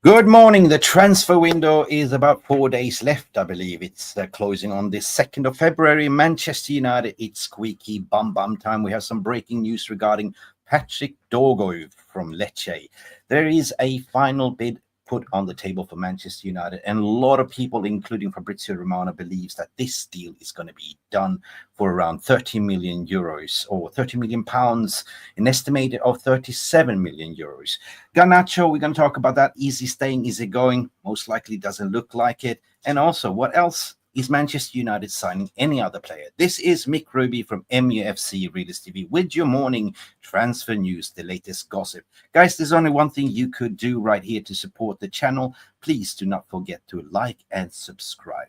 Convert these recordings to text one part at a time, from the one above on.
Good morning. The transfer window is about 4 days left, I believe. It's closing on the 2nd of February. Manchester United, it's squeaky bum time. We have some breaking news regarding Patrick Dorgu from Lecce. There is a final bid put on the table for Manchester United, and a lot of people, including Fabrizio Romano, believes that this deal is going to be done for around 30 million euros or 30 million pounds, an estimated of 37 million euros. Garnacho, we're going to talk about that. Easy staying, easy going. Most likely doesn't look like it. And also, what else is Manchester United signing any other player? This is Mick Ruby from Mufc RealistTV with your morning transfer news, the latest gossip. Guys, there's only one thing you could do right here to support the channel. Please do not forget to like and subscribe.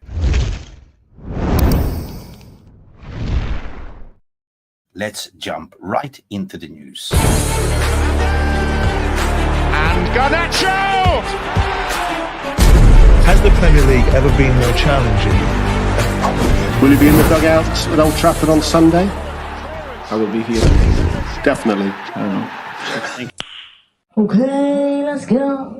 Let's jump right into the news. And Garnacho! Has the Premier League ever been more challenging? Will you be in the dugout at Old Trafford on Sunday? I will be here. Definitely. Okay, let's go.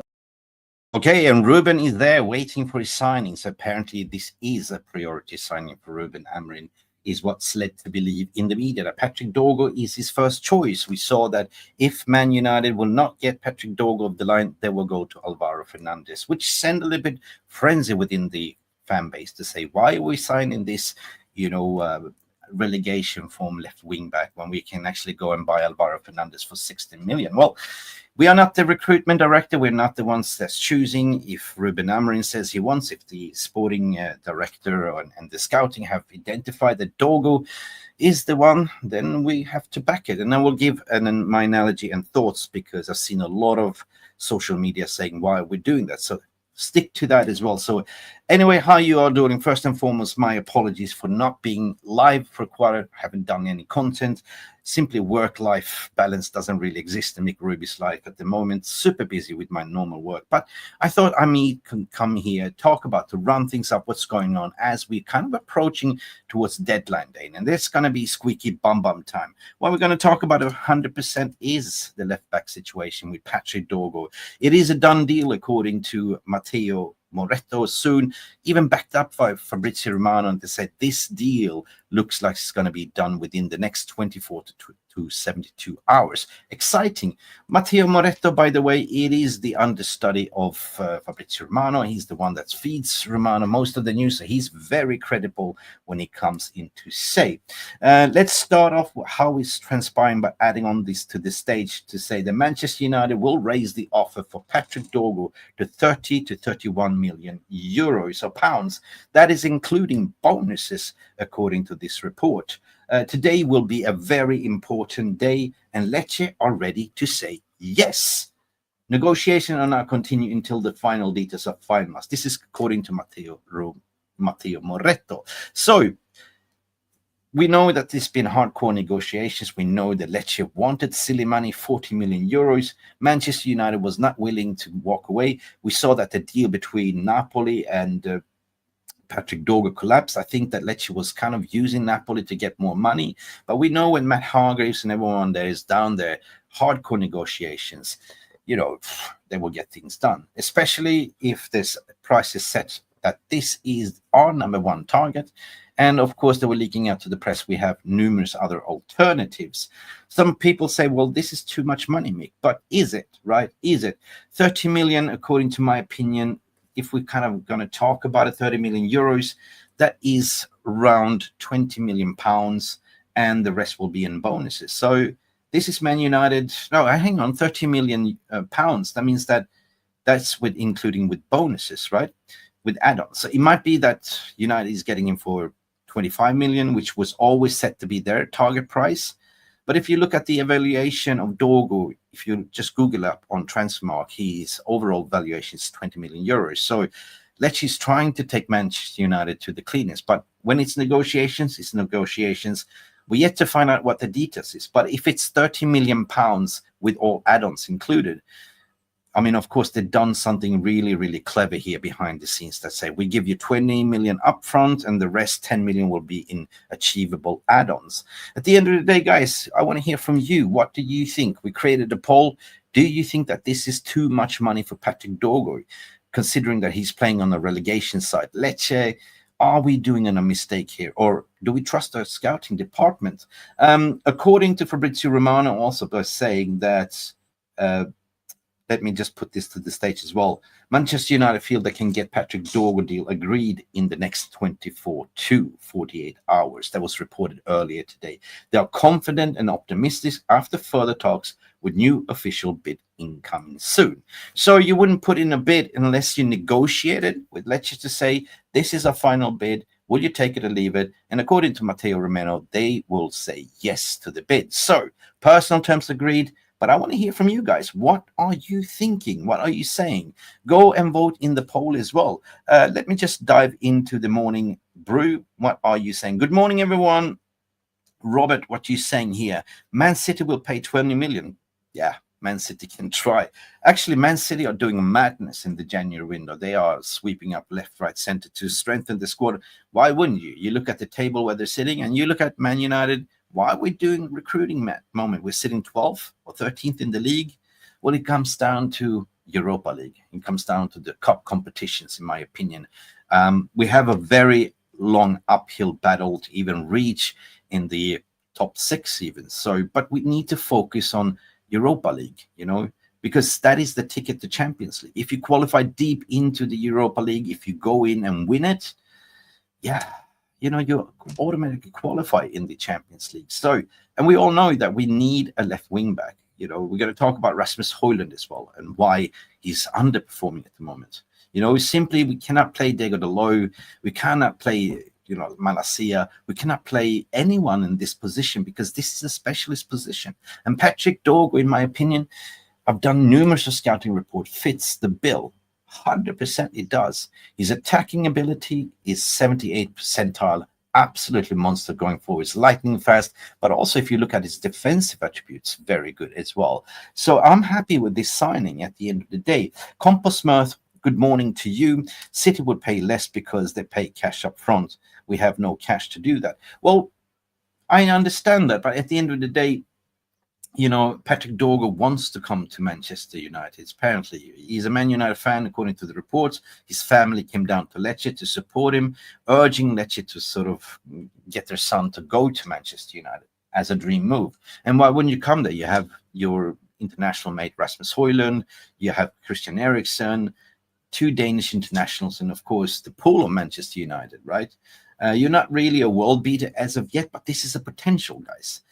Okay, and Ruben is there waiting for his signing. So apparently this is a priority signing for Ruben Amorim, is what's led to believe in the media that Patrick Dorgu is his first choice. We saw that if Man United will not get Patrick Dorgu off the line, they will go to Alvaro Fernandez, which sent a little bit frenzy within the fan base to say, why are we signing this, relegation form left wing back when we can actually go and buy Alvaro Fernandez for 16 million? Well, we are not the recruitment director. We're not the ones that's choosing. If Ruben Amorim says he wants, if the sporting director and the scouting have identified that Dorgu is the one, then we have to back it. And I will give my analogy and thoughts, because I've seen a lot of social media saying why we're doing that. So stick to that as well. So anyway, how you are doing? First and foremost, my apologies for not being live for a quarter. Haven't done any content. Simply work-life balance doesn't really exist in Mick Ruby's life at the moment. Super busy with my normal work. But I thought I can come here, talk about, to run things up, what's going on as we're kind of approaching towards deadline day. And there's going to be squeaky bum time. What we're going to talk about 100% is the left-back situation with Patrick Dorgu. It is a done deal, according to Matteo Moretto, soon even backed up by Fabrizio Romano, and they said this deal looks like it's going to be done within the next 24 to 72 hours. Exciting. Matteo Moretto, by the way, it is the understudy of Fabrizio Romano. He's the one that feeds Romano most of the news, so he's very credible when he comes in to say. Let's start off with how it's transpiring by adding on this to the stage to say that Manchester United will raise the offer for Patrick Dorgu to 30 to 31 million euros or pounds. That is including bonuses, according to this report. Today will be a very important day, and Lecce are ready to say yes. Negotiations are now continuing until the final details are finalized. This is according to Matteo Moretto. So we know that there's been hardcore negotiations. We know that Lecce wanted silly money, 40 million euros. Manchester United was not willing to walk away. We saw that the deal between Napoli and Patrick Dorgu collapsed. I think that Lecce was kind of using Napoli to get more money. But we know when Matt Hargreaves and everyone there is down there, hardcore negotiations, they will get things done, especially if this price is set that this is our number one target. And of course, they were leaking out to the press. We have numerous other alternatives. Some people say, well, this is too much money, Mick. But is it, right? Is it? 30 million, according to my opinion, if we're kind of going to talk about it, 30 million euros, that is around 20 million pounds, and the rest will be in bonuses. So this is Man United. No, hang on, 30 million pounds. That means that's including with bonuses, right? With add-ons. So it might be that United is getting in for 25 million, which was always set to be their target price. But if you look at the evaluation of Dorgu, if you just Google up on Transfermarkt, his overall valuation is 20 million euros. So Lecce is trying to take Manchester United to the cleanest. But when it's negotiations, it's negotiations. We're yet to find out what the details is. But if it's 30 million pounds with all add-ons included, I mean, of course, they've done something really, really clever here behind the scenes that say we give you 20 million upfront and the rest 10 million will be in achievable add-ons. At the end of the day, guys, I want to hear from you. What do you think? We created a poll. Do you think that this is too much money for Patrick Dorgu, considering that he's playing on the relegation side? Lecce, are we doing a mistake here, or do we trust our scouting department? According to Fabrizio Romano, also by saying that, let me just put this to the stage as well. Manchester United feel they can get Patrick Dorgu deal agreed in the next 24 to 48 hours. That was reported earlier today. They are confident and optimistic after further talks with new official bid incoming soon. So you wouldn't put in a bid unless you negotiated with Lecce to say, this is our final bid. Will you take it or leave it? And according to Matteo Romano, they will say yes to the bid. So personal terms agreed. But I want to hear from you guys. What are you thinking? What are you saying? Go and vote in the poll as well. Let me just dive into the morning brew. What are you saying? Good morning, everyone. Robert, what are you saying here? Man City will pay 20 million. Yeah, Man City can try. Actually, Man City are doing a madness in the January window. They are sweeping up left, right, center to strengthen the squad. Why wouldn't you? You look at the table where they're sitting, and you look at Man United. Why are we doing recruiting moment? We're sitting 12th or 13th in the league. Well, it comes down to Europa League. It comes down to the cup competitions, in my opinion. We have a very long uphill battle to even reach in the top 6 even. So, but we need to focus on Europa League, you know, because that is the ticket to Champions League. If you qualify deep into the Europa League, if you go in and win it, yeah, you know, you automatically qualify in the Champions League. So, and we all know that we need a left wing back. You know, we're going to talk about Rasmus Højlund as well and why he's underperforming at the moment. You know, simply we cannot play Diego Dalot. We cannot play, you know, Malacia. We cannot play anyone in this position because this is a specialist position. And Patrick Dorgu, in my opinion, I've done numerous scouting reports, fits the bill. 100% it does. His attacking ability is 78th percentile, absolutely monster going forward. It's lightning fast, but also if you look at his defensive attributes, very good as well. So I'm happy with this signing at the end of the day. Compost Mirth, good morning to you. City would pay less because they pay cash up front. We have no cash to do that. Well, I understand that, but at the end of the day, you know, Patrick Dorgu wants to come to Manchester United. Apparently, he's a Man United fan, according to the reports. His family came down to Lecce to support him, urging Lecce to sort of get their son to go to Manchester United as a dream move. And why wouldn't you come there? You have your international mate Rasmus Højlund, you have Christian Eriksen, 2 Danish internationals, and of course the pool of Manchester United, right? You're not really a world beater as of yet, but this is a potential, guys.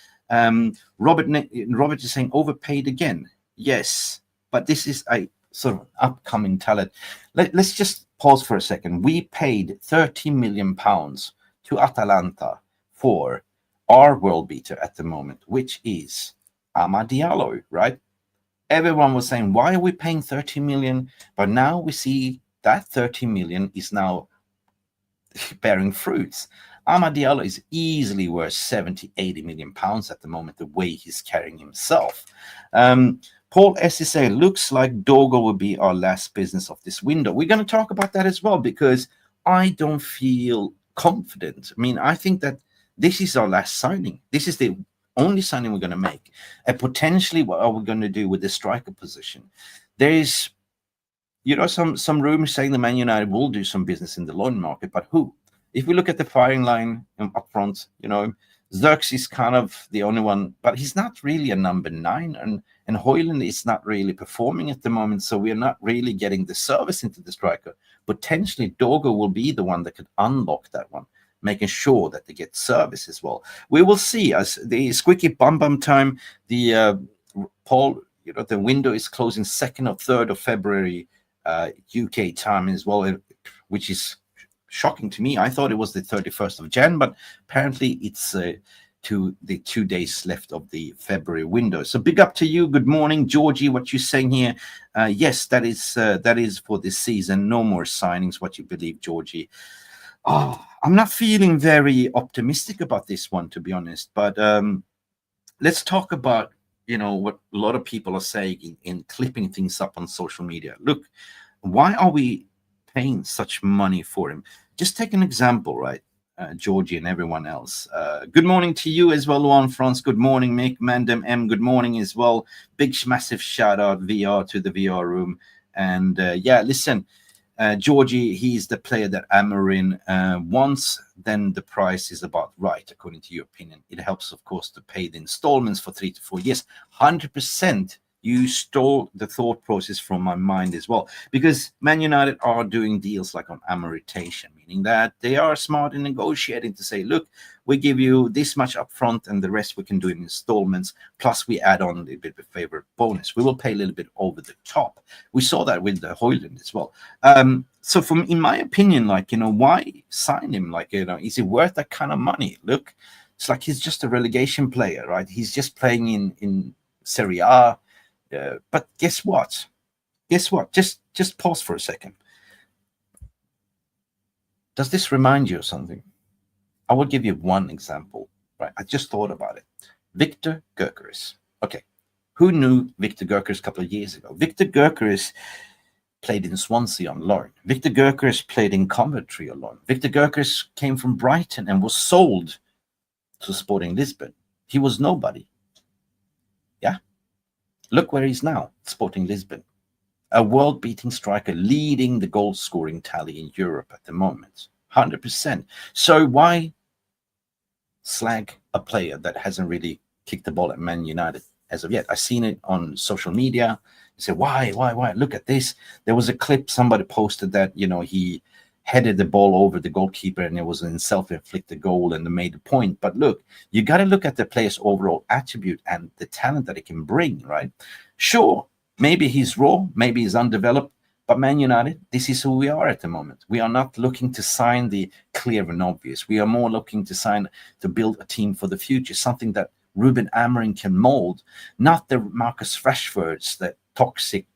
Robert is saying overpaid again. Yes, but this is a sort of upcoming talent. Let's just pause for a second. We paid £30 million to Atalanta for our world beater at the moment, which is Amad Diallo, right? Everyone was saying, why are we paying 30 million? But now we see that 30 million is now bearing fruits. Amad Diallo is easily worth 70-80 million pounds at the moment, the way he's carrying himself. Paul S is saying, looks like Dorgu will be our last business of this window. We're going to talk about that as well, because I don't feel confident. I mean, I think that this is our last signing. This is the only signing we're going to make. And potentially, what are we going to do with the striker position? There is, you know, some rumors saying the Man United will do some business in the loan market, but who? If we look at the firing line up front, you know, Zirkzee is kind of the only one, but he's not really a number 9, and Højlund is not really performing at the moment, so we're not really getting the service into the striker. Potentially, Dorgu will be the one that could unlock that one, making sure that they get service as well. We will see as the squeaky bum time. The Paul, you know, the window is closing 2nd or 3rd of February UK time as well, which is shocking to me. I thought it was the 31st of Jan, but apparently it's to the 2 days left of the February window. So big up to you. Good morning, Georgie. What you saying here? Yes, that is for this season. No more signings. What you believe, Georgie? Oh, I'm not feeling very optimistic about this one, to be honest. But let's talk about, you know, what a lot of people are saying in clipping things up on social media. Look, why are we paying such money for him? Just take an example, right? Georgie and everyone else. Good morning to you as well, Luan France. Good morning, Mick. Mandem M, good morning as well. Big, massive shout out VR to the VR room. And yeah, listen, Georgie, he's the player that Amorim wants. Then the price is about right, according to your opinion. It helps, of course, to pay the installments for 3 to 4 years. 100%. You stole the thought process from my mind as well, because Man United are doing deals like on amortization, meaning that they are smart in negotiating to say, look, we give you this much upfront and the rest we can do in installments, plus we add on a little bit of a favorite bonus. We will pay a little bit over the top. We saw that with the Højlund as well. So from, in my opinion, like, why sign him? Like, is he worth that kind of money? Look, it's like he's just a relegation player, right? He's just playing in Serie A. But guess what? Just pause for a second. Does this remind you of something? I will give you one example, right? I just thought about it. Victor Gyökeres. Okay. Who knew Victor Gyökeres a couple of years ago? Victor Gyökeres played in Swansea on loan. Victor Gyökeres played in Coventry on loan. Victor Gyökeres came from Brighton and was sold to Sporting Lisbon. He was nobody. Yeah. Look where he's now, Sporting Lisbon. A world-beating striker leading the goal-scoring tally in Europe at the moment. 100%. So why slag a player that hasn't really kicked the ball at Man United as of yet? I've seen it on social media. You say, why? Look at this. There was a clip somebody posted that, he headed the ball over the goalkeeper and it was a self-inflicted goal and they made a point. But look, you got to look at the player's overall attribute and the talent that he can bring, right? Sure, maybe he's raw, maybe he's undeveloped, but Man United, this is who we are at the moment. We are not looking to sign the clear and obvious. We are more looking to build a team for the future, something that Ruben Amorim can mold, not the Marcus Rashfords, that toxic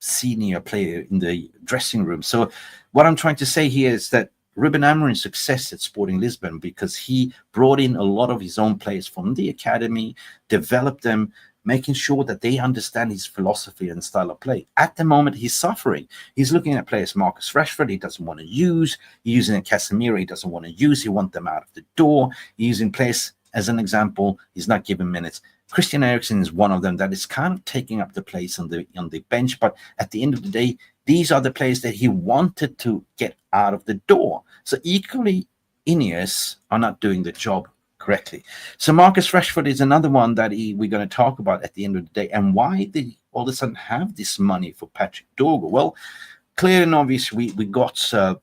senior player in the dressing room. So what I'm trying to say here is that Ruben Amorim's success at Sporting Lisbon, because he brought in a lot of his own players from the academy, developed them, making sure that they understand his philosophy and style of play. At the moment, he's suffering. He's looking at players, Marcus Rashford, he doesn't want to use. He's using a Casemiro, he doesn't want to use. He wants them out of the door. He's using players, as an example, he's not giving minutes. Christian Eriksen is one of them that is kind of taking up the place on the bench. But at the end of the day, these are the players that he wanted to get out of the door. So equally, Ineos are not doing the job correctly. So Marcus Rashford is another one that we're going to talk about at the end of the day. And why they all of a sudden have this money for Patrick Dorgu? Well, clear and obvious, we got a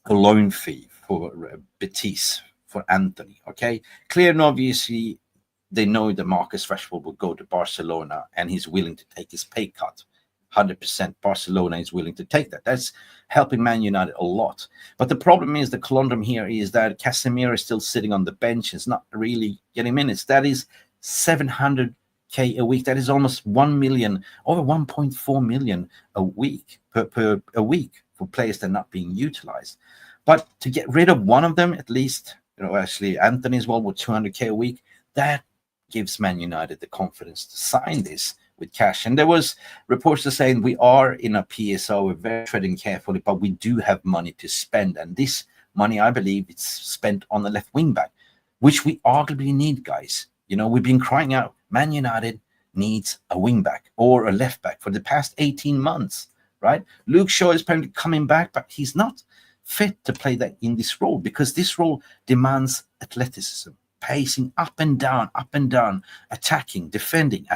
loan fee for Betis, for Anthony, okay? Clear and obviously, they know that Marcus Rashford will go to Barcelona and he's willing to take his pay cut. 100% Barcelona is willing to take that. That's helping Man United a lot. But the problem is, the conundrum here is that Casemiro is still sitting on the bench. It's not really getting minutes. That is 700K a week. That is almost 1 million, over 1.4 million a week per week for players that are not being utilized. But to get rid of one of them, at least, actually Anthony as well with 200K a week, that gives Man United the confidence to sign this with cash. And there was reports saying we are in a PSO, we're very treading carefully, but we do have money to spend. And this money, I believe, it's spent on the left wing back, which we arguably need, guys. We've been crying out, Man United needs a wing back or a left back for the past 18 months, right? Luke Shaw is apparently coming back, but he's not fit to play that in this role, because this role demands athleticism, pacing up and down, attacking, defending,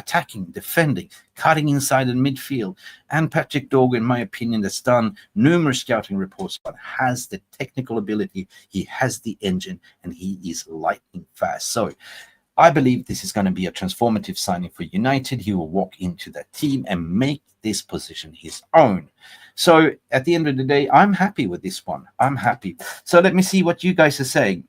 cutting inside the midfield. And Patrick Dorgu, in my opinion, that's done numerous scouting reports, but has the technical ability, he has the engine, and he is lightning fast. So I believe this is going to be a transformative signing for United. He will walk into that team and make this position his own. So at the end of the day, I'm happy with this one. I'm happy. So let me see what you guys are saying.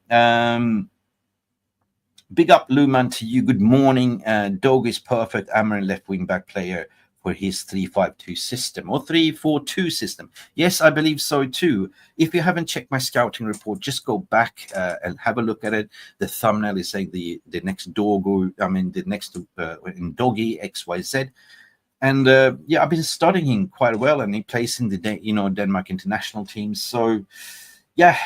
Big up, Luman, to you. Good morning. Dorgu is perfect Amorim left wing back player for his 3-5-2 system or 3-4-2 system. Yes, I believe so too. If you haven't checked my scouting report, just go back and have a look at it. The thumbnail is saying the next Dorgu, the next in Doggy XYZ. And yeah, I've been studying him quite well, and he plays in the Denmark international team. So yeah,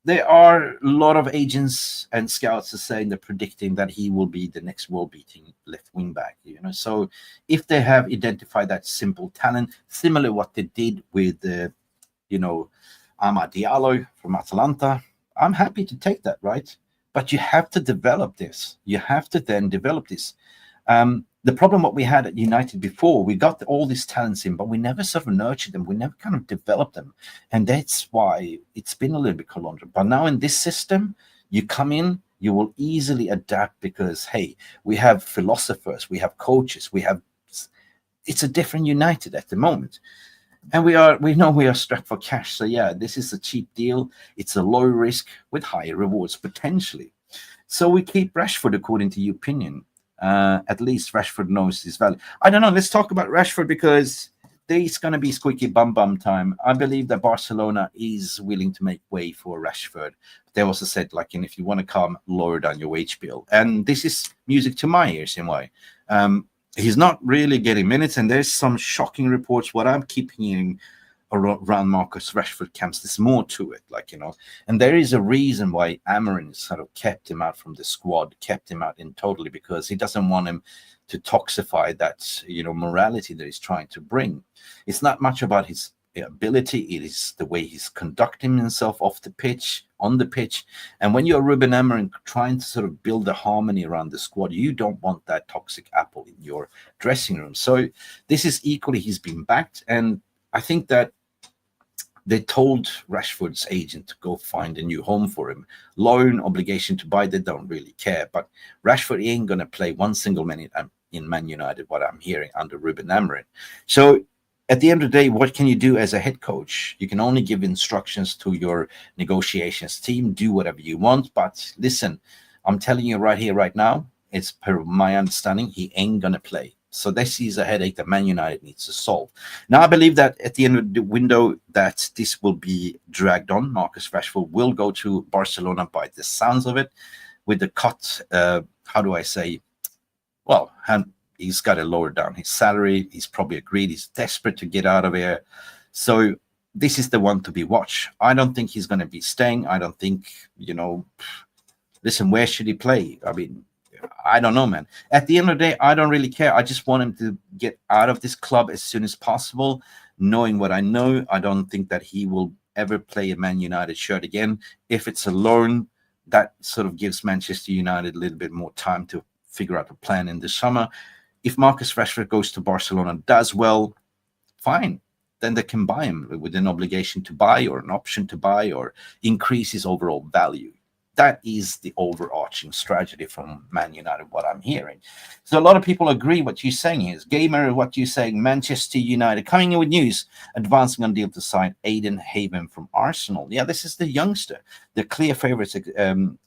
there are a lot of agents and scouts are saying, they're predicting that he will be the next world-beating left wing back. So if they have identified that simple talent, similar what they did with Amad Diallo from Atalanta, I'm happy to take that, right? But you have to develop this. You have to then develop this. The problem what we had at United before, we got all these talents in, but we never sort of nurtured them. We never kind of developed them. And that's why it's been a little bit conundrum. But now in this system, you come in, you will easily adapt because, hey, we have philosophers, we have coaches, it's a different United at the moment. And we know we are strapped for cash. So yeah, this is a cheap deal. It's a low risk with higher rewards potentially. So we keep Rashford according to your opinion. At least Rashford knows his value. I don't know. Let's talk about Rashford because there's going to be squeaky bum time. I believe that Barcelona is willing to make way for Rashford. They also said, like, if you want to come, lower down your wage bill. And this is music to my ears in a way. He's not really getting minutes, and there's some shocking reports. What I'm keeping hearing around Marcus Rashford camps, there's more to it, and there is a reason why Amorim sort of kept him out from the squad, kept him out in totally, because he doesn't want him to toxify that morality that he's trying to bring. It's not much about his ability, it is the way he's conducting himself off the pitch, on the pitch. And when you're Ruben Amorim trying to sort of build a harmony around the squad, you don't want that toxic apple in your dressing room. So this is equally, he's been backed, and I think that they told Rashford's agent to go find a new home for him. Loan, obligation to buy, they don't really care. But Rashford ain't going to play one single minute in Man United, what I'm hearing, under Ruben Amorim. So at the end of the day, what can you do as a head coach? You can only give instructions to your negotiations team, do whatever you want. But listen, I'm telling you right here, right now, it's per my understanding, he ain't going to play. So this is a headache that Man United needs to solve. Now, I believe that at the end of the window that this will be dragged on. Marcus Rashford will go to Barcelona by the sounds of it, with the cut, how do I say, well, he's got to lower down his salary. He's probably agreed. He's desperate to get out of here. So this is the one to be watched. I don't think he's going to be staying. I don't think, listen, where should he play? I mean, I don't know, man. At the end of the day, I don't really care. I just want him to get out of this club as soon as possible. Knowing what I know, I don't think that he will ever play a Man United shirt again. If it's a loan, that sort of gives Manchester United a little bit more time to figure out a plan in the summer. If Marcus Rashford goes to Barcelona and does well, fine. Then they can buy him with an obligation to buy or an option to buy or increase his overall value. That is the overarching strategy from Man United, what I'm hearing. So a lot of people agree what you're saying is. Gamer, what you're saying, Manchester United coming in with news, advancing on deal to sign Aiden Haven from Arsenal. Yeah, this is the youngster, the clear favourites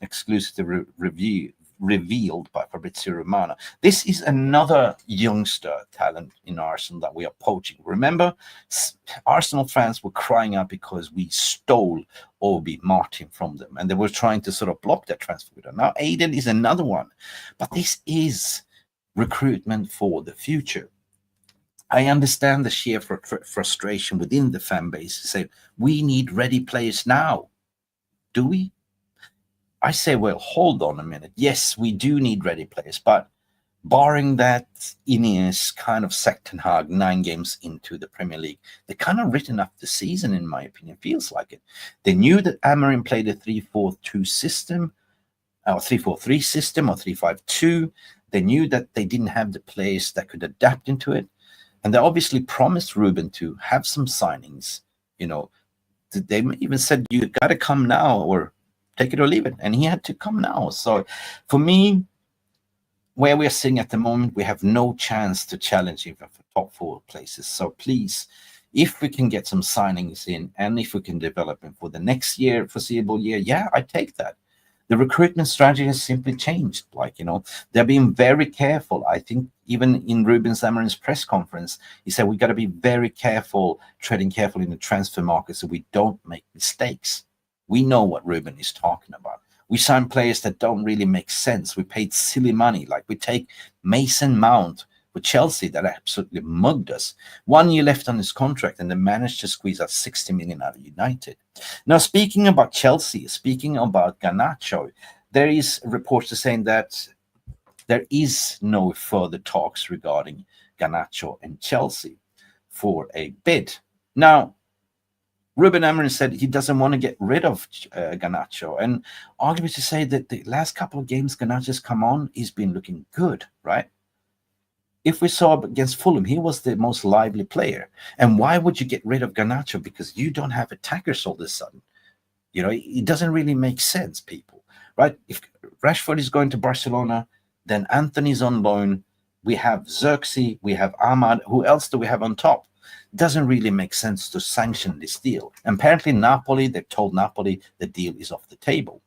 exclusive review revealed by Fabrizio Romano. This is another youngster talent in Arsenal that we are poaching. Remember, Arsenal fans were crying out because we stole Obi Martin from them, and they were trying to sort of block that transfer window. Now, Aiden is another one, but this is recruitment for the future. I understand the sheer frustration within the fan base to say, we need ready players now. Do we? I say, well, hold on a minute. Yes, we do need ready players, but barring that Ineos kind of Ten Hag 9 games into the Premier League, they kind of written up the season, in my opinion. Feels like it. They knew that Amorim played a 3-4-2 system, or 3-4-3 system, or 3-5-2. They knew that they didn't have the players that could adapt into it. And they obviously promised Ruben to have some signings. They even said, you got to come now, or take it or leave it. And he had to come now. So for me, where we're sitting at the moment, we have no chance to challenge even for top 4 places. So please, if we can get some signings in, and if we can develop them for the next year, foreseeable year, yeah, I take that. The recruitment strategy has simply changed. They're being very careful. I think even in Ruben Amorim's press conference, he said, we got to be very careful, treading carefully in the transfer market so we don't make mistakes. We know what Ruben is talking about. We sign players that don't really make sense. We paid silly money. Like we take Mason Mount for Chelsea that absolutely mugged us. 1 year left on his contract, and they managed to squeeze out 60 million out of United. Now, speaking about Chelsea, speaking about Garnacho, there is reports saying that there is no further talks regarding Garnacho and Chelsea for a bid. Now, Ruben Amorim said he doesn't want to get rid of Garnacho, and arguably to say that the last couple of games Garnacho's come on, he's been looking good, right? If we saw against Fulham, he was the most lively player. And why would you get rid of Garnacho? Because you don't have attackers all of a sudden. You know, it doesn't really make sense, people, right? If Rashford is going to Barcelona, then Anthony's on loan. We have Xerxes, we have Ahmad. Who else do we have on top? Doesn't really make sense to sanction this deal. And apparently Napoli, they've told Napoli the deal is off the table.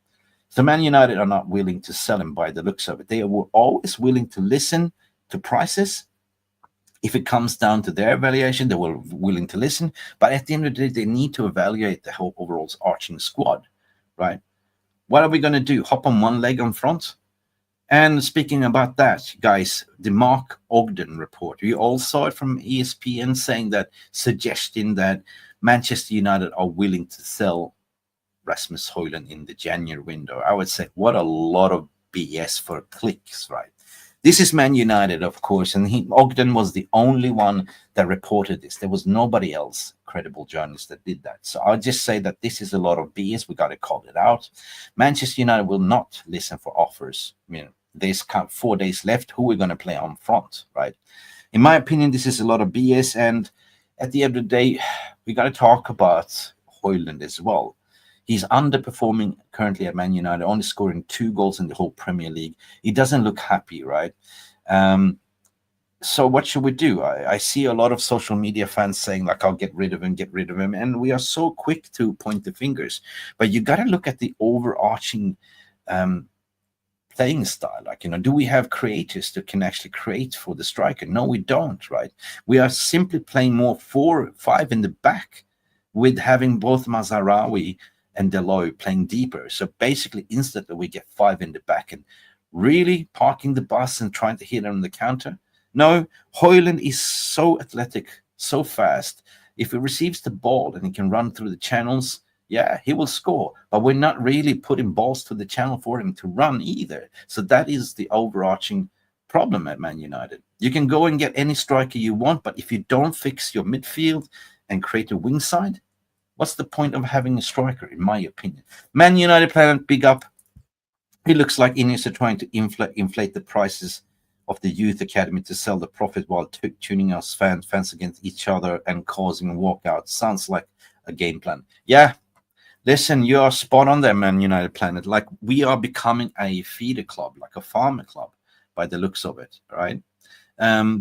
So Man United are not willing to sell him by the looks of it. They were always willing to listen to prices. If it comes down to their valuation, they were willing to listen. But at the end of the day, they need to evaluate the whole overall arching squad, right? What are we going to do? Hop on one leg on front? And speaking about that, guys, the Mark Ogden report, we all saw it from ESPN suggesting that Manchester United are willing to sell Rasmus Højlund in the January window. I would say, what a lot of BS for clicks, right? This is Man United, of course, and Ogden was the only one that reported this. There was nobody else, credible journalist, that did that. So I'll just say that this is a lot of BS. We got to call it out. Manchester United will not listen for offers. I mean, there's 4 days left. Who are we going to play on front, right? In my opinion, this is a lot of BS. And at the end of the day, we got to talk about Højlund as well. He's underperforming currently at Man United, only scoring 2 goals in the whole Premier League. He doesn't look happy, right? So what should we do? I see a lot of social media fans saying, like, I'll get rid of him. And we are so quick to point the fingers. But you got to look at the overarching playing style. Like, you know, do we have creators that can actually create for the striker? No, we don't, right? We are simply playing more 4-5 in the back with having both Mazraoui and Deloy playing deeper. So basically, instantly we get 5 in the back, and really parking the bus and trying to hit on the counter. No, Højlund is so athletic, so fast. If he receives the ball and he can run through the channels, yeah, he will score. But we're not really putting balls to the channel for him to run either. So that is the overarching problem at Man United. You can go and get any striker you want, but if you don't fix your midfield and create a wing side, what's the point of having a striker, in my opinion? Man United plan big up. It looks like Ineos are trying to inflate the prices of the youth academy to sell the profit while tuning us fans against each other and causing walkouts. Sounds like a game plan. Yeah, listen, you are spot on there, Man United planet. Like, we are becoming a feeder club, like a farmer club, by the looks of it, right?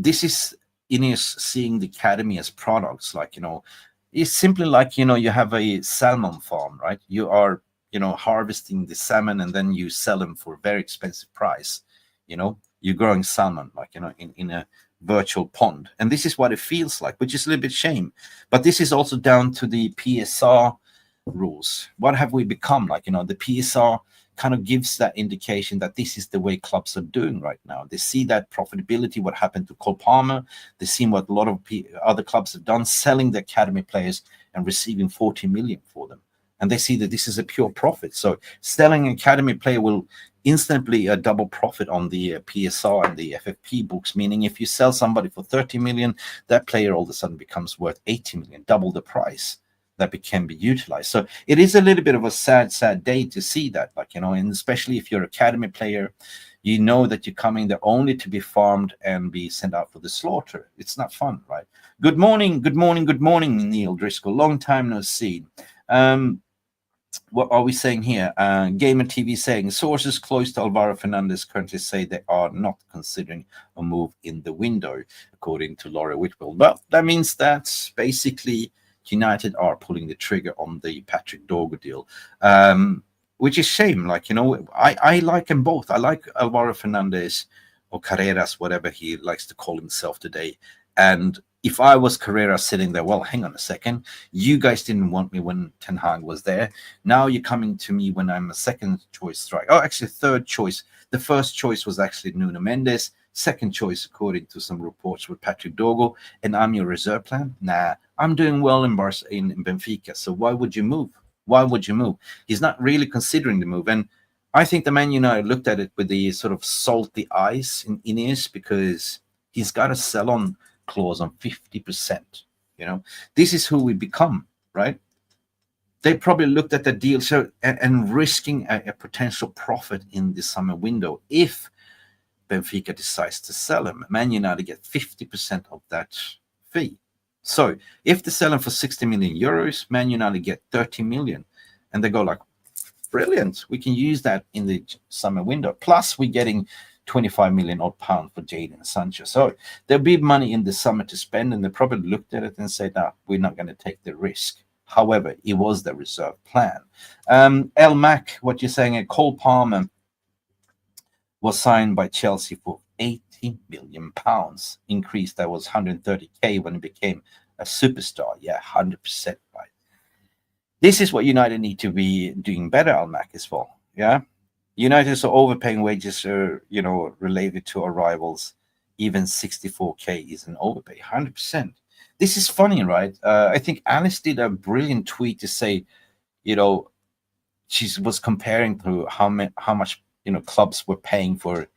This is Ineos seeing the academy as products, like, you know, it's simply like, you know, you have a salmon farm, right? You are, you know, harvesting the salmon and then you sell them for a very expensive price. You know, you're growing salmon, like, you know, in a virtual pond. And this is what it feels like, which is a little bit shame. But this is also down to the PSR rules. What have we become? Like, you know, the PSR kind of gives that indication that this is the way clubs are doing right now. They see that profitability, what happened to Cole Palmer. They see what a lot of other clubs have done, selling the academy players and receiving 40 million for them. And they see that this is a pure profit. So selling an academy player will instantly double profit on the PSR and the FFP books, meaning if you sell somebody for 30 million, that player all of a sudden becomes worth 80 million, double the price that can be utilized. So it is a little bit of a sad day to see that, like, you know, and especially if you're an academy player, you know that you're coming there only to be farmed and be sent out for the slaughter. It's not fun, right? Good morning, Neil Driscoll. Long time no see. What are we saying here? Gamer TV saying sources close to Alvaro Fernandez currently say they are not considering a move in the window, according to Laura Whitwell. But that means that basically United are pulling the trigger on the Patrick Dorgu deal, which is shame. Like, you know, I like them both. I like Alvaro Fernandez, or Carreras, whatever he likes to call himself today. And if I was Carrera sitting there, well, hang on a second, you guys didn't want me when Ten Hag was there. Now you're coming to me when I'm a second choice striker. Oh, actually, third choice. The first choice was actually Nuno Mendes. Second choice, according to some reports, with Patrick Dorgu, and I'm your reserve plan. Nah, I'm doing well in Benfica. So why would you move? Why would you move? He's not really considering the move, and I think the Man United looked at it with the sort of salty eyes in ears, because he's got a sell-on clause on 50%. You know, this is who we become, right? They probably looked at the deal and risking a potential profit in the summer window. If Benfica decides to sell him, Man United get 50% of that fee. So if they sell him for 60 million euros, Man United get 30 million, and they go like, brilliant, we can use that in the summer window. Plus we're getting 25 million odd pound for Jadon Sancho. So there'll be money in the summer to spend, and they probably looked at it and said, no, we're not going to take the risk. However, it was the reserve plan. El Mac, what you're saying, Cole Palmer was signed by Chelsea for 80 million pounds. Increase, that was 130k when he became a superstar. Yeah, 100% right. This is what United need to be doing better, El Mac, as well. Yeah. United is overpaying wages, related to our rivals. Even 64k is an overpay, 100%. This is funny, right? I think Alice did a brilliant tweet to say, she was comparing to how much clubs were paying for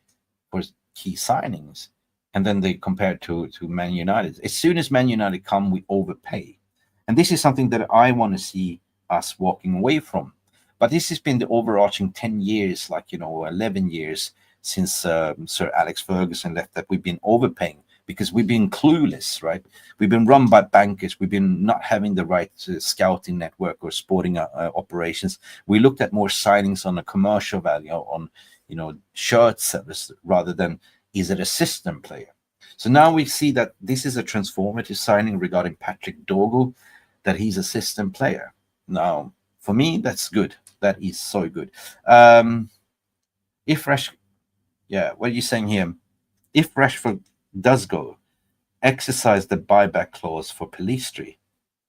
key signings, and then they compared to Man United. As soon as Man United come, we overpay, and this is something that I want to see us walking away from. But this has been the overarching 10 years, 11 years since Sir Alex Ferguson left, that we've been overpaying because we've been clueless, right? We've been run by bankers. We've been not having the right scouting network or sporting operations. We looked at more signings on a commercial value, on shirt sellers, rather than is it a system player. So now we see that this is a transformative signing regarding Patrick Dorgu, that he's a system player. Now, for me, that's good. That is so good. What are you saying here? If Rashford does go, exercise the buyback clause for Pelistri.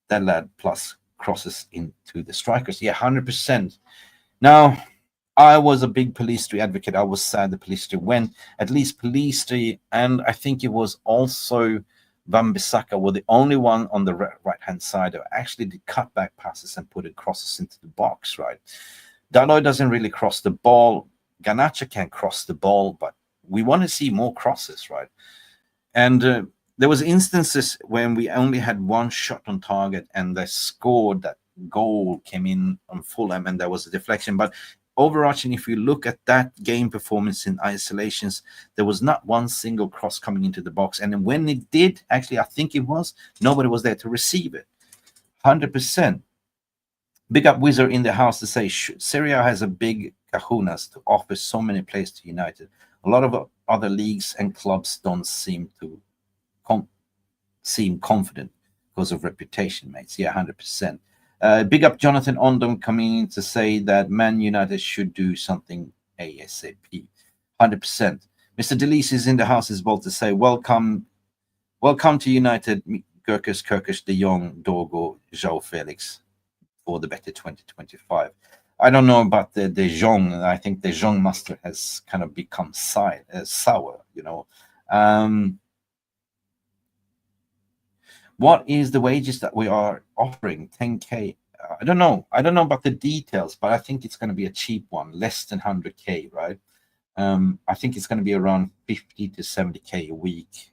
That lad plus crosses into the strikers. Yeah, 100%. Now, I was a big Pelistri advocate. I was sad that Pelistri went. At least Pelistri, and I think it was also Wan-Bissaka, were the only one on the right-hand side that actually did cutback passes and put crosses into the box, right? Dalot doesn't really cross the ball. Garnacho can cross the ball, but we want to see more crosses, right? And there was instances when we only had one shot on target, and they scored, that goal came in on Fulham, and there was a deflection. But overarching, if you look at that game performance in isolations, there was not one single cross coming into the box. And when it did, actually, I think it was, nobody was there to receive it. 100%. Big up Wizard in the house to say Serie A has a big kahunas to offer so many players to United. A lot of other leagues and clubs don't seem to seem confident because of reputation, mates. Yeah, 100%. Big up Jonathan Ondom coming in to say that Man United should do something ASAP. 100%. Mr. Delis is in the house as well to say, welcome to United, Gurkus, Kirkus, De Jong, Dorgu, João Felix for the better 2025. I don't know about the De Jong. I think De Jong mustard has kind of become sour, What is the wages that we are offering? 10k. I don't know. I don't know about the details, but I think it's going to be a cheap one, less than 100k, right? I think it's going to be around 50 to 70k a week.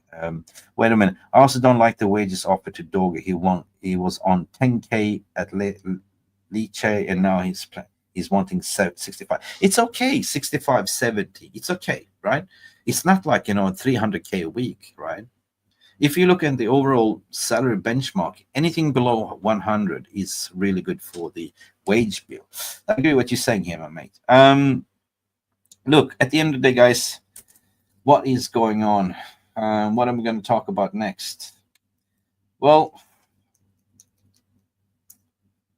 Wait a minute. I also don't like the wages offered to Dorgu. He was on 10k at Lecce, and now he's wanting 65. It's okay, 65, 70. It's okay, right? It's not like 300k a week, right? If you look at the overall salary benchmark, anything below 100 is really good for the wage bill. I agree with what you're saying here, my mate. Look, at the end of the day, guys, what is going on? What am I going to talk about next? Well,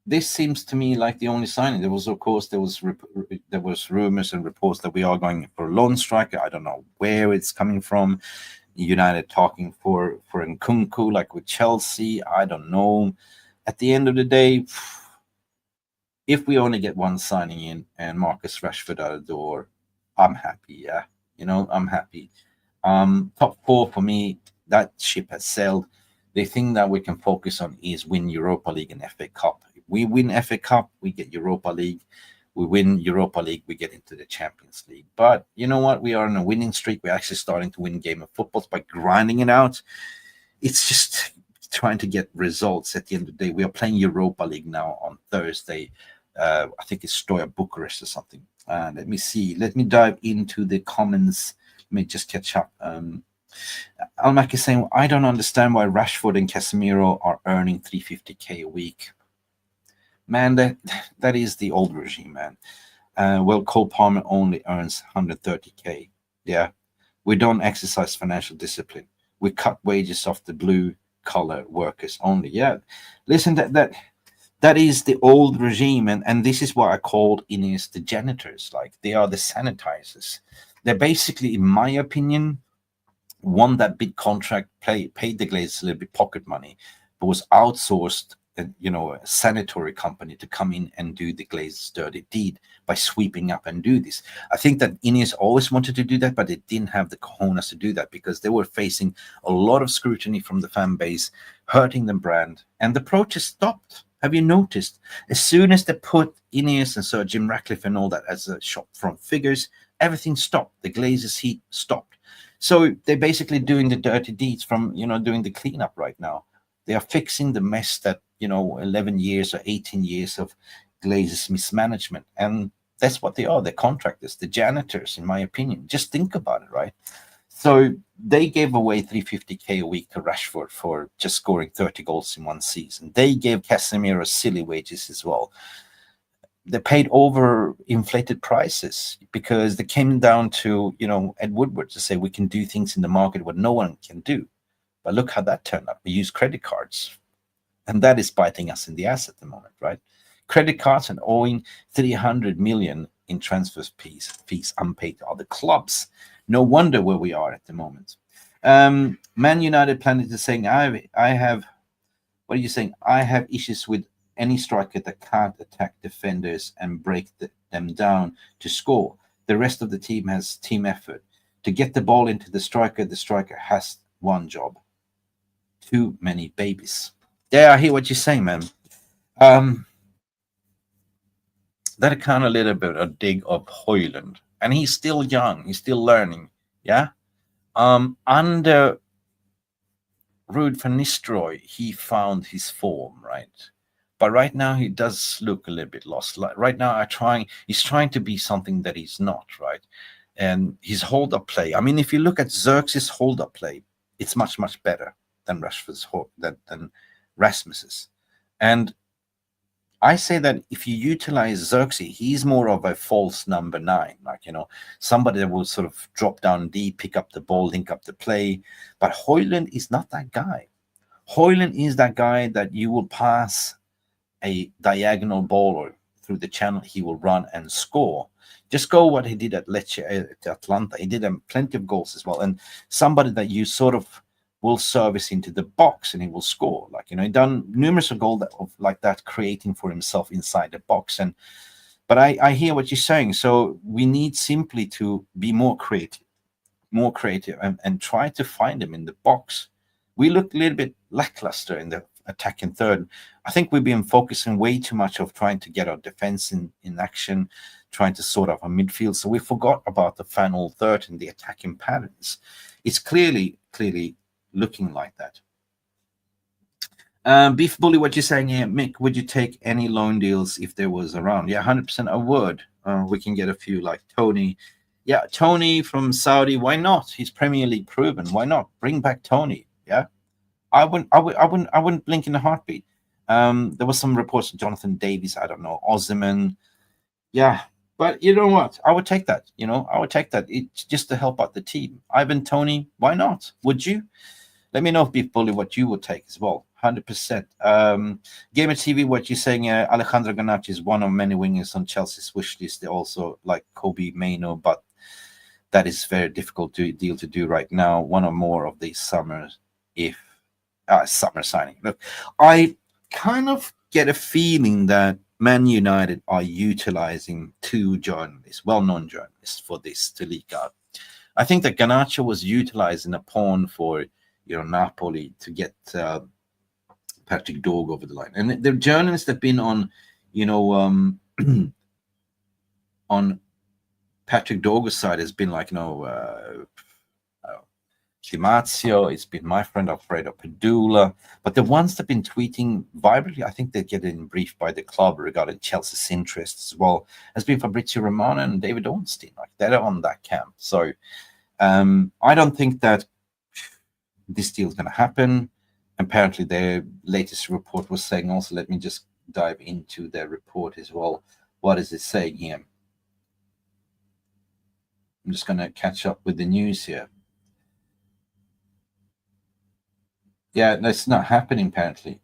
this seems to me like the only signing. There was rumors and reports that we are going for a loan striker. I don't know where it's coming from. United talking for Nkunku, like with Chelsea. I don't know. At the end of the day, if we only get one signing in and Marcus Rashford out the door, I'm happy. Yeah, I'm happy. Top four for me, that ship has sailed. The thing that we can focus on is win Europa League and FA Cup. If we win FA Cup, we get Europa League. We win Europa League, we get into the Champions League. But you know what? We are on a winning streak. We're actually starting to win game of footballs by grinding it out. It's just trying to get results at the end of the day. We are playing Europa League now on Thursday. I think it's Stoya Bucharest or something. Let me see. Let me dive into the comments. Let me just catch up. Almac is saying, I don't understand why Rashford and Casemiro are earning 350k a week. Man, that is the old regime, man. Well, Cole Palmer only earns 130k. Yeah, we don't exercise financial discipline. We cut wages off the blue-collar workers only. Yeah, listen, that is the old regime, and this is why I called Ineos the janitors. Like, they are the sanitizers. They're basically, in my opinion, won that big contract, paid the Glazers a little bit pocket money, but was outsourced a sanitary company to come in and do the Glazers' dirty deed by sweeping up and do this. I think that Ineos always wanted to do that, but they didn't have the cojones to do that because they were facing a lot of scrutiny from the fan base, hurting the brand, and the protest stopped. Have you noticed? As soon as they put Ineos and Sir Jim Ratcliffe and all that as a shop front figures, everything stopped. The Glazers' heat stopped. So they're basically doing the dirty deeds from, doing the cleanup right now. They are fixing the mess that, 11 years or 18 years of Glazers mismanagement. And that's what they are. They're contractors, the janitors, in my opinion. Just think about it, right? So they gave away 350k a week to Rashford for just scoring 30 goals in one season. They gave Casemiro silly wages as well. They paid over inflated prices because they came down to, Ed Woodward to say we can do things in the market what no one can do. But look how that turned out. We use credit cards. And that is biting us in the ass at the moment, right? Credit cards and owing 300 million in transfer fees unpaid to other clubs. No wonder where we are at the moment. Man United Planet is saying, I have, what are you saying? I have issues with any striker that can't attack defenders and break them down to score. The rest of the team has team effort. To get the ball into the striker has one job. Too many babies. Yeah, I hear what you're saying, man. That kind of little bit a dig of Højlund. And he's still young. He's still learning. Yeah. Under Ruud van Nistelrooy, he found his form, right? But right now he does look a little bit lost. Like right now, he's trying to be something that he's not, right? And his hold-up play. I mean, if you look at Xerxes' hold-up play, it's much, much better than Rashford's than Rasmus's. And I say that if you utilize Xerxes, he's more of a false number 9, like, somebody that will sort of drop down deep, pick up the ball, link up the play. But Højlund is not that guy. Højlund is that guy that you will pass a diagonal ball or through the channel, he will run and score. Just go what he did at Lecce, at Atlanta. He did plenty of goals as well. And somebody that you sort of will service into the box and he will score. Like, he done numerous goals like that, creating for himself inside the box. But I hear what you're saying. So we need simply to be more creative and try to find him in the box. We look a little bit lackluster in the attacking third. I think we've been focusing way too much of trying to get our defense in action, trying to sort out our midfield. So we forgot about the final third and the attacking patterns. It's clearly looking like that. Beef Bully, what you're saying here, Mick, would you take any loan deals if there was around? Yeah, 100% I would. We can get a few like Tony. Yeah, Tony from Saudi, why not? He's Premier League proven. Why not? Bring back Tony. Yeah. I wouldn't blink in a heartbeat. There was some reports of Jonathan Davies, I don't know, Osimhen. Yeah. But you know what? I would take that. I would take that. It's just to help out the team. Ivan Tony, why not? Would you? Let me know, Beef Bully, what you would take as well. 100%. Gamer TV, what you're saying, Alejandro Garnacho is one of many wingers on Chelsea's wish list. They also like Kobe Maino, but that is very difficult deal to do right now. One or more of these summers, if summer signing. Look, I kind of get a feeling that Man United are utilizing two journalists, well-known journalists, for this to leak out. I think that Garnacho was utilizing a pawn for, Napoli to get Patrick Dorgu over the line. And the journalists have been on, on Patrick Dorgu's side has been like, Climazio, it's been my friend Alfredo Padula, but the ones that have been tweeting vibrantly, I think they're getting briefed by the club regarding Chelsea's interests as well, has been Fabrizio Romano and David Ornstein. Like, they're on that camp. So I don't think that this deal is going to happen. Apparently, their latest report was saying also, let me just dive into their report as well. What is it saying here? I'm just going to catch up with the news here. Yeah, that's not happening, apparently.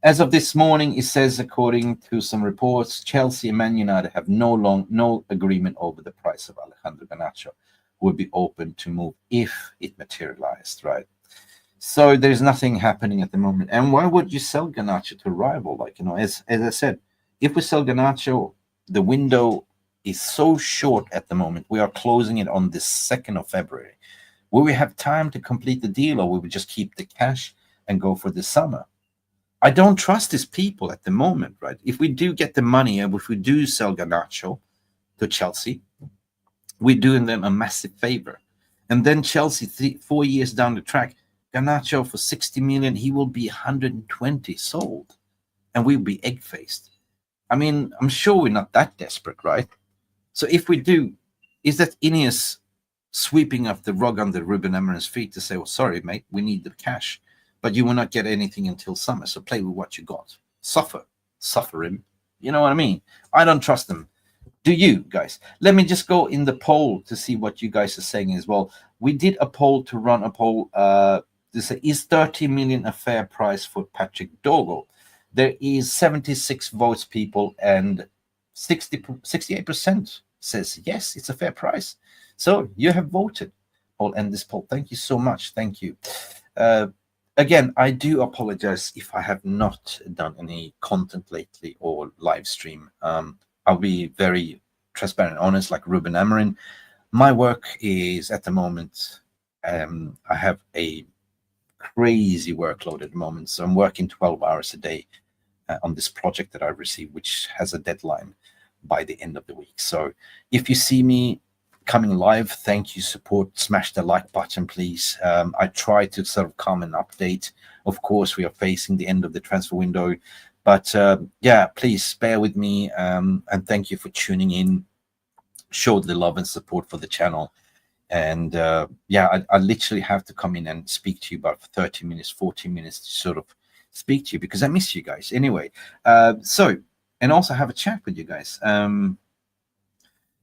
As of this morning, it says, according to some reports, Chelsea and Man United have no agreement over the price of Alejandro Garnacho, who would be open to move if it materialized, right? So there's nothing happening at the moment. And why would you sell Garnacho to a rival? Like, as I said, if we sell Garnacho, the window is so short at the moment. We are closing it on the 2nd of February. Will we have time to complete the deal, or will we just keep the cash and go for the summer? I don't trust these people at the moment, right? If we do get the money, and if we do sell Garnacho to Chelsea, we're doing them a massive favor. And then Chelsea, 4 years down the track, Garnacho for 60 million, he will be 120 sold, and we'll be egg-faced. I mean, I'm sure we're not that desperate, right? So if we do, is that Ineos sweeping up the rug under Ruben Amorim's feet to say, well, sorry, mate, we need the cash, but you will not get anything until summer, so play with what you got. Suffer him. You know what I mean? I don't trust them. Do you guys? Let me just go in the poll to see what you guys are saying as well. We did a poll to run a poll to say, is 30 million a fair price for Patrick Dorgu? There is 76 votes, people, and 68% says yes, it's a fair price. So you have voted. I'll end this poll. Thank you so much. Thank you. Again, I do apologize if I have not done any content lately or live stream. I'll be very transparent and honest, like Ruben Amorim. My work is at the moment, I have a crazy workload at the moment. So I'm working 12 hours a day on this project that I've received, which has a deadline by the end of the week. So if you see me coming live, thank you, support, smash the like button, please. I try to sort of come and update. Of course, we are facing the end of the transfer window, but yeah, please bear with me, and thank you for tuning in. Show the love and support for the channel. And yeah, I literally have to come in and speak to you about 30 minutes, 40 minutes to sort of speak to you because I miss you guys. Anyway, and also have a chat with you guys.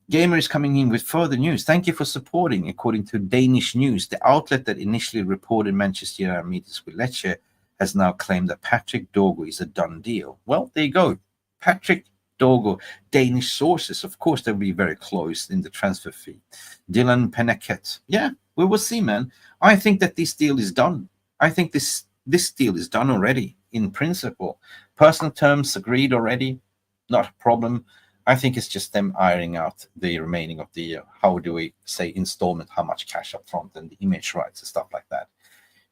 Gamer is coming in with further news. Thank you for supporting. According to Danish news, the outlet that initially reported Manchester United meetings with Lecce has now claimed that Patrick Dorgu is a done deal. Well, there you go. Patrick Dorgu, Danish sources, of course, they'll be very close in the transfer fee. Dylan Pennaket. Yeah, we will see, man. I think that this deal is done. I think this deal is done already in principle. Personal terms agreed already. Not a problem. I think it's just them ironing out the remaining of the, how do we say, installment, how much cash up front and the image rights and stuff like that.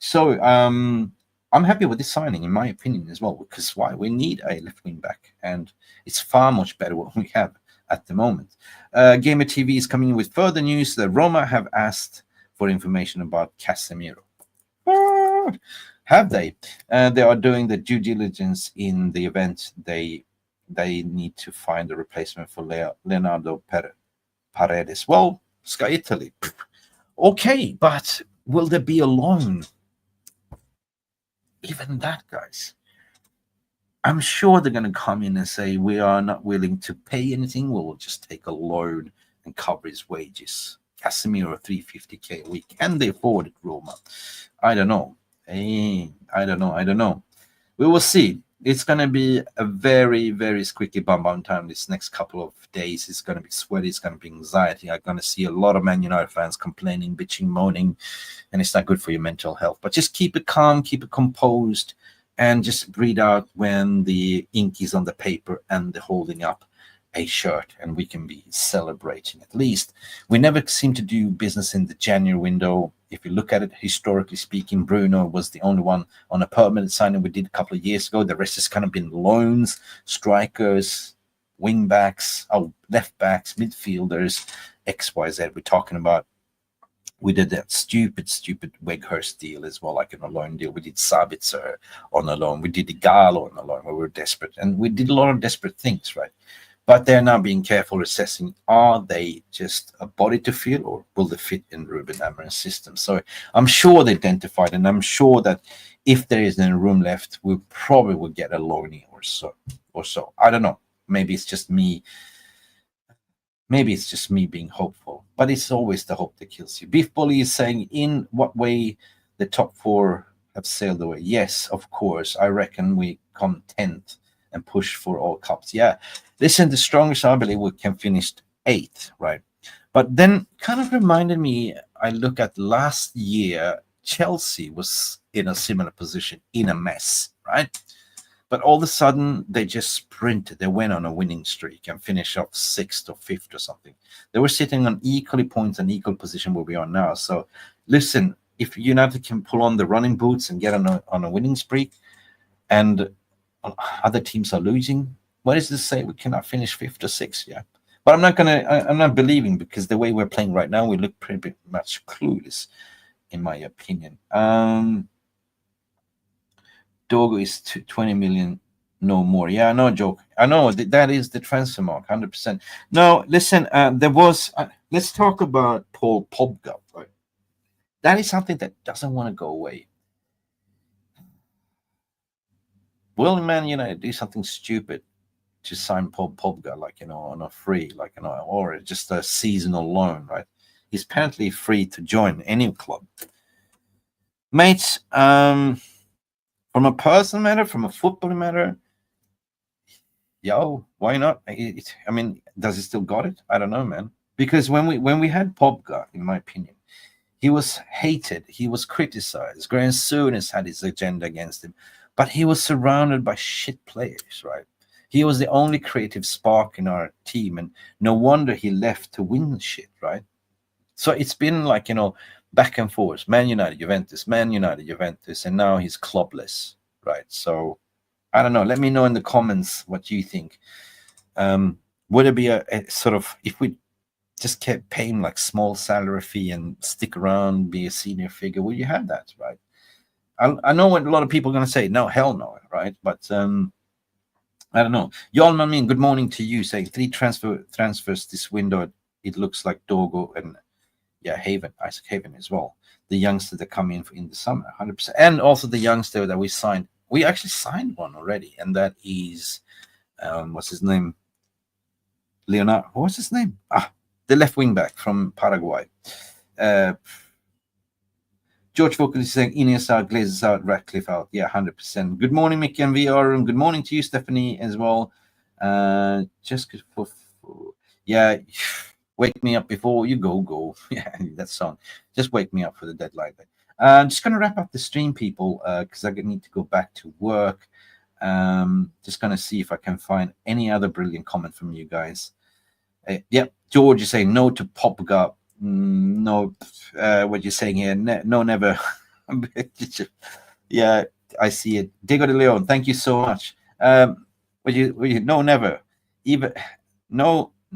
So I'm happy with this signing, in my opinion, as well, because why? We need a left wing back, and it's far much better what we have at the moment. Gamer TV is coming in with further news that Roma have asked for information about Casemiro. Have they? They are doing the due diligence in the event they need to find a replacement for Leonardo Paredes. Well, Sky Italy. Okay, but will there be a loan? Even that, guys. I'm sure they're going to come in and say, we are not willing to pay anything. We'll just take a loan and cover his wages. Casemiro, 350k a week. Can they afford it, Roma? I don't know. I don't know. We will see. It's going to be a very, very squicky bum time this next couple of days. It's going to be sweaty. It's going to be anxiety. I'm going to see a lot of Man United fans complaining, bitching, moaning, and it's not good for your mental health. But just keep it calm, keep it composed, and just breathe out when the ink is on the paper and the holding up a shirt, and we can be celebrating at least. We never seem to do business in the January window. If you look at it historically speaking, Bruno was the only one on a permanent signing we did a couple of years ago. The rest has kind of been loans, strikers, wing backs, left backs, midfielders, XYZ. We're talking about. We did that stupid Weghorst deal as well, like in a loan deal. We did Sabitzer on a loan. We did the Gallo on a loan where we were desperate. And we did a lot of desperate things, right? But they're now being careful assessing, are they just a body to fill, or will they fit in Ruben Amorim's system? So I'm sure they identified, and I'm sure that if there is any room left, we probably will get a loanee or so. I don't know. Maybe it's just me. Maybe it's just me being hopeful, but it's always the hope that kills you. Beef Bully is saying, in what way the top four have sailed away? Yes, of course. I reckon we come 10th and push for all cups. Yeah. Listen, the strongest, I believe, we can finish 8th, right? But then kind of reminded me, I look at last year, Chelsea was in a similar position, in a mess, right? But all of a sudden, they just sprinted. They went on a winning streak and finished off 6th or 5th or something. They were sitting on equally points and equal position where we are now. So listen, if United can pull on the running boots and get on a winning streak, and other teams are losing, what does this say? We cannot finish 5th or 6th, yeah. But I'm not believing, because the way we're playing right now, we look pretty much clueless, in my opinion. Dorgu is 20 million, no more. Yeah, no joke. I know that is the transfer mark, 100%. No, listen, there was, let's talk about Paul Pogba, right? That is something that doesn't want to go away. Will Man United do something stupid to sign Paul Pogba, like, on a free, like, or just a seasonal loan, right? He's apparently free to join any club. Mates, from a personal matter, from a football matter, why not? I mean, does he still got it? I don't know, man. Because when we had Pogba, in my opinion, he was hated, he was criticized. Graham Souness had his agenda against him, but he was surrounded by shit players, right? He was the only creative spark in our team, and no wonder he left to win shit, right? So it's been like, back and forth, Man United, Juventus, and now he's clubless, right? So I don't know. Let me know in the comments what you think. Would it be a sort of, if we just kept paying like small salary fee and stick around, be a senior figure, will you have that, right? I know what a lot of people are going to say. No, hell no, right? But I don't know. Yolman, good morning to you. Saying 3 transfers this window. It looks like Dorgu and Isaac Haven as well. The youngster that come in the summer, 100%. And also the youngster that we signed. We actually signed one already, and that is, what's his name? Leonardo. What's his name? The left wing back from Paraguay. George Vocal is saying Ines out, Glazes out, Ratcliffe out. Yeah, 100%. Good morning, Mickey and VR, and good morning to you, Stephanie, as well. Just for wake me up before you go. Yeah, that song. Just wake me up for the deadline. I'm just going to wrap up the stream, people, because I need to go back to work. Just going to see if I can find any other brilliant comment from you guys. George is saying no to Pogba. No, what you're saying here? No, never. Yeah, I see it. Diego de Leon, thank you so much. No, never.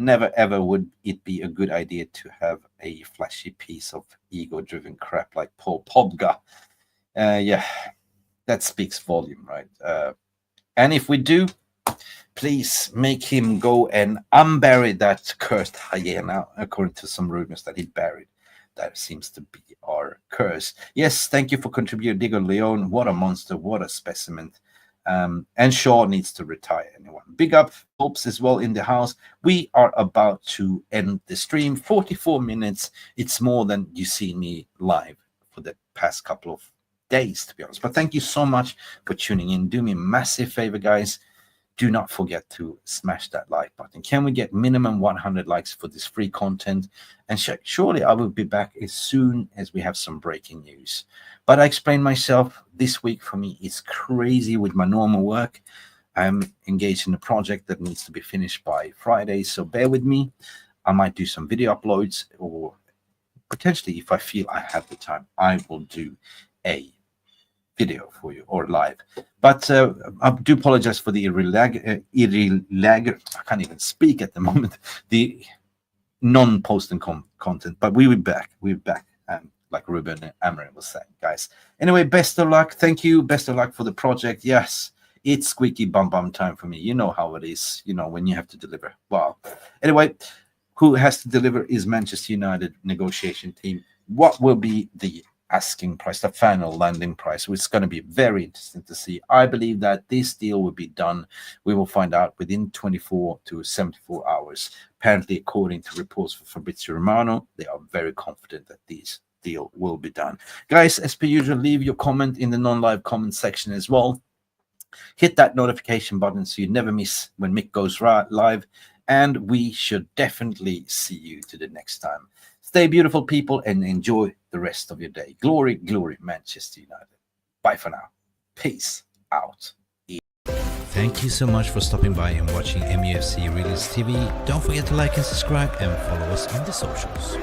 Never ever would it be a good idea to have a flashy piece of ego-driven crap like Paul Pogba. Yeah, that speaks volume, right? And if we do, please make him go and unbury that cursed hyena, according to some rumors that he buried. That seems to be our curse. Yes, thank you for contributing, Diego Leon. What a monster, what a specimen. And Shaw needs to retire, anyone. Big up, Hopes as well in the house. We are about to end the stream. 44 minutes. It's more than you see me live for the past couple of days, to be honest. But thank you so much for tuning in. Do me a massive favor, guys. Do not forget to smash that like button. Can we get minimum 100 likes for this free content? And surely I will be back as soon as we have some breaking news. But I explained myself, this week for me is crazy with my normal work. I'm engaged in a project that needs to be finished by Friday, so bear with me. I might do some video uploads, or potentially, if I feel I have the time, I will do a video for you or live. But I do apologize for the I can't even speak at the moment, the non-posting content, but we're back. Like Ruben and Amorim was saying, guys. Anyway, best of luck. Thank you. Best of luck for the project. Yes, it's squeaky bum time for me. You know how it is, when you have to deliver. Wow. Anyway, who has to deliver is Manchester United negotiation team. What will be the asking price, the final landing price? It's going to be very interesting to see. I believe that this deal will be done. We will find out within 24 to 74 hours. Apparently, according to reports from Fabrizio Romano, they are very confident that this deal will be done. Guys, as per usual, leave your comment in the non-live comment section as well. Hit that notification button so you never miss when Mick goes live. And we should definitely see you to the next time. Stay beautiful, people, and enjoy the rest of your day. Glory, glory, Manchester United. Bye for now. Peace out. Thank you so much for stopping by and watching MUFC Realist TV. Don't forget to like and subscribe and follow us on the socials.